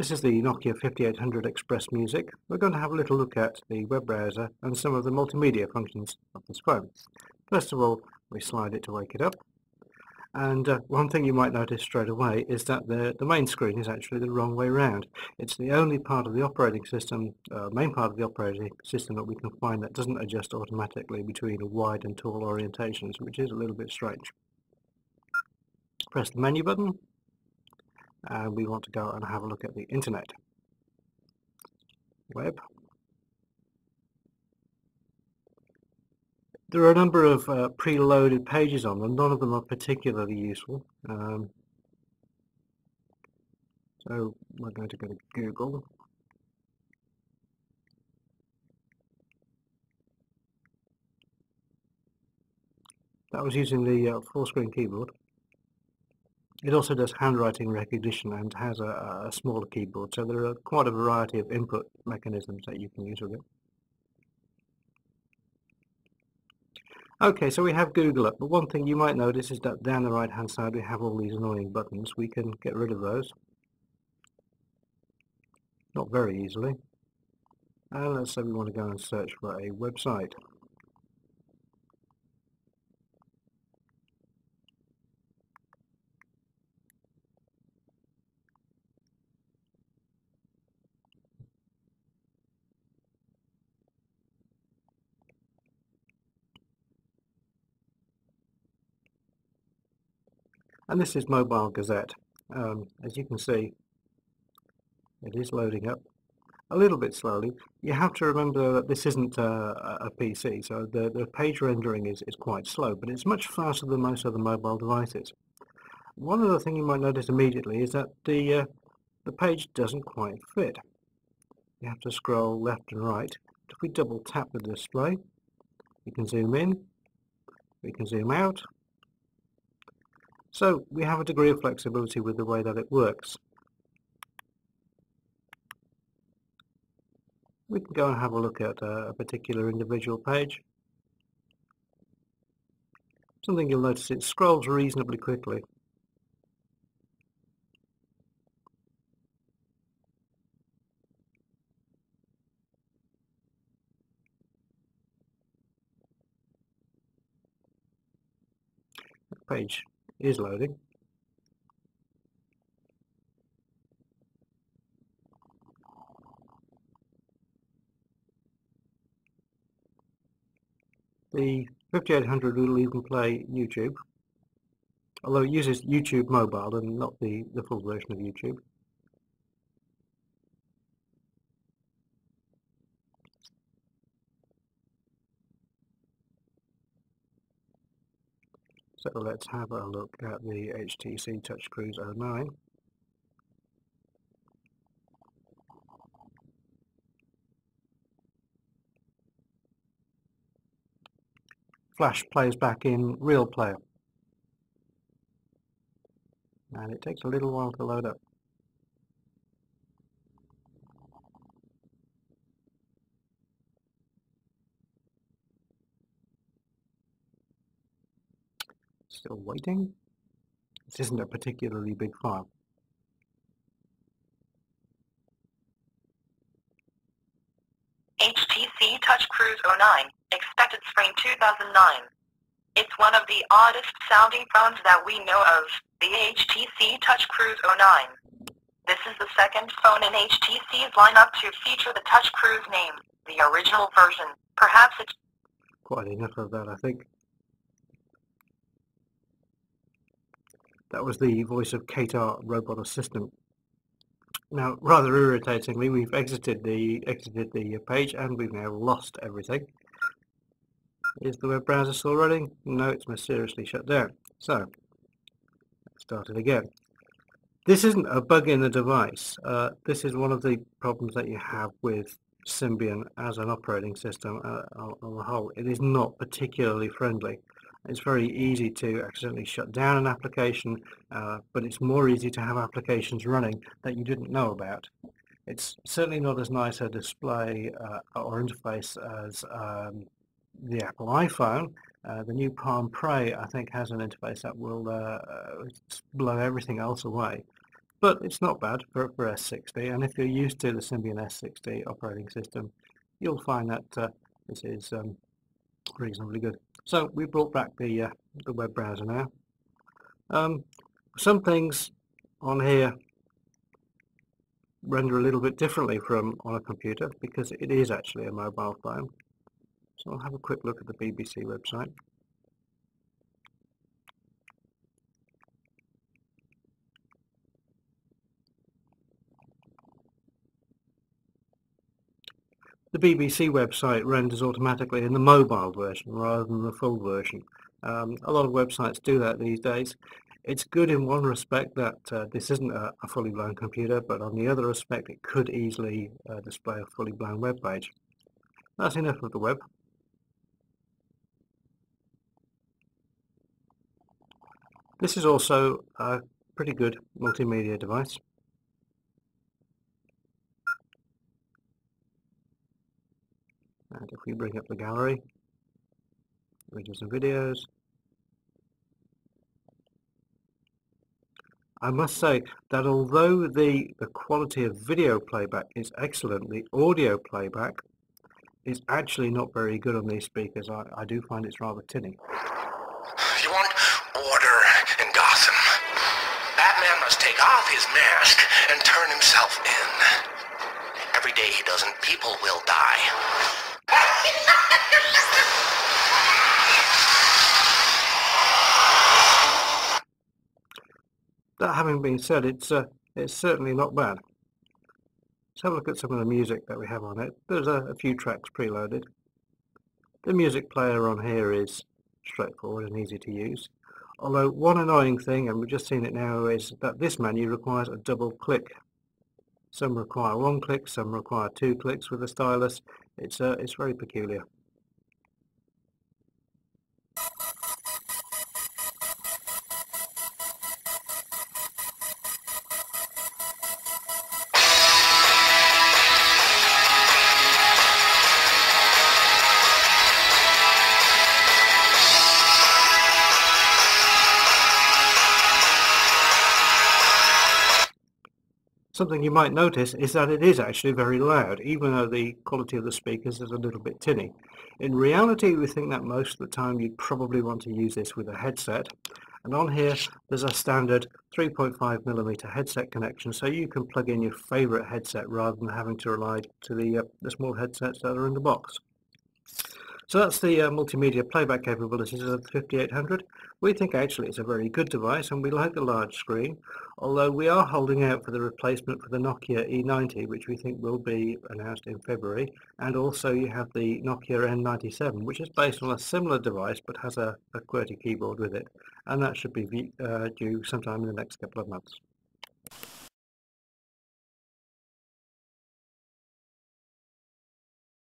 This is the Nokia 5800 XpressMusic. We're going to have a little look at the web browser and some of the multimedia functions of this phone. First of all, we slide it to wake it up. And one thing you might notice straight away is that the main screen is actually the wrong way round. It's the only part of the operating system, main part of the operating system that we can find that doesn't adjust automatically between a wide and tall orientations, which is a little bit strange. Press the menu button. And we want to go and have a look at the internet. Web. There are a number of preloaded pages on them. None of them are particularly useful. So we're going to go to Google. That was using the full-screen keyboard. It also does handwriting recognition and has a smaller keyboard, so there are quite a variety of input mechanisms that you can use with it. Okay, so we have Google up, but one thing you might notice is that down the right hand side we have all these annoying buttons. We can get rid of those. Not very easily. And let's say we want to go and search for a website. And this is Mobile Gazette. As you can see, it is loading up a little bit slowly. You have to remember that this isn't a PC, so the page rendering is quite slow, but it's much faster than most other mobile devices. One other thing you might notice immediately is that the page doesn't quite fit. You have to scroll left and right. If we double tap the display, we can zoom in, we can zoom out. So we have a degree of flexibility with the way that it works. We can go and have a look at a particular individual page. Something you'll notice, it scrolls reasonably quickly. The page is loading. The 5800 will even play YouTube, although it uses YouTube Mobile and not the full version of YouTube. So let's have a look at the HTC Touch Cruise 09. Flash plays back in Real Player. And it takes a little while to load up. Still waiting. This isn't a particularly big file. HTC Touch Cruise 09, expected spring 2009. It's one of the oddest sounding phones that we know of, the HTC Touch Cruise 09. This is the second phone in HTC's lineup to feature the Touch Cruise name, the original version. Perhaps it's Quite enough of that, I think. That was the voice of Kate, our robot assistant. Now, rather irritatingly, we've exited the page and we've now lost everything. Is the web browser still running? No, it's mysteriously shut down. So, let's start it again. This isn't a bug in the device. This is one of the problems that you have with Symbian as an operating system on the whole. It is not particularly friendly. It's very easy to accidentally shut down an application, but it's more easy to have applications running that you didn't know about. It's certainly not as nice a display or interface as the Apple iPhone. The new Palm Pre, I think, has an interface that will blow everything else away. but it's not bad for S60, and if you're used to the Symbian S60 operating system, you'll find that this is reasonably good. So we brought back the web browser now. Some things on here render a little bit differently from on a computer because it is actually a mobile phone. So I'll have a quick look at the BBC website. The BBC website renders automatically in the mobile version rather than the full version. A lot of websites do that these days. It's good in one respect that this isn't a fully blown computer, but on the other respect it could easily display a fully blown web page. That's enough of the web. This is also a pretty good multimedia device. And if we bring up the gallery, we do some videos. I must say that although the quality of video playback is excellent, the audio playback is actually not very good on these speakers. I do find it's rather tinny. You want order in Gotham? Batman must take off his mask and turn himself in. Every day he doesn't, people will die. That having been said, it's certainly not bad. Let's have a look at some of the music that we have on it. There's a few tracks preloaded. The music player on here is straightforward and easy to use. Although one annoying thing, and we've just seen it now, is that this menu requires a double click. Some require one click, some require two clicks with the stylus. It's very peculiar. Something you might notice is that it is actually very loud, even though the quality of the speakers is a little bit tinny. In reality, we think that most of the time you'd probably want to use this with a headset. And on here, there's a standard 3.5mm headset connection, so you can plug in your favorite headset rather than having to rely to the small headsets that are in the box. So that's the multimedia playback capabilities of the 5800. We think actually it's a very good device and we like the large screen, although we are holding out for the replacement for the Nokia E90, which we think will be announced in February. And also you have the Nokia N97, which is based on a similar device but has a QWERTY keyboard with it, and that should be due sometime in the next couple of months.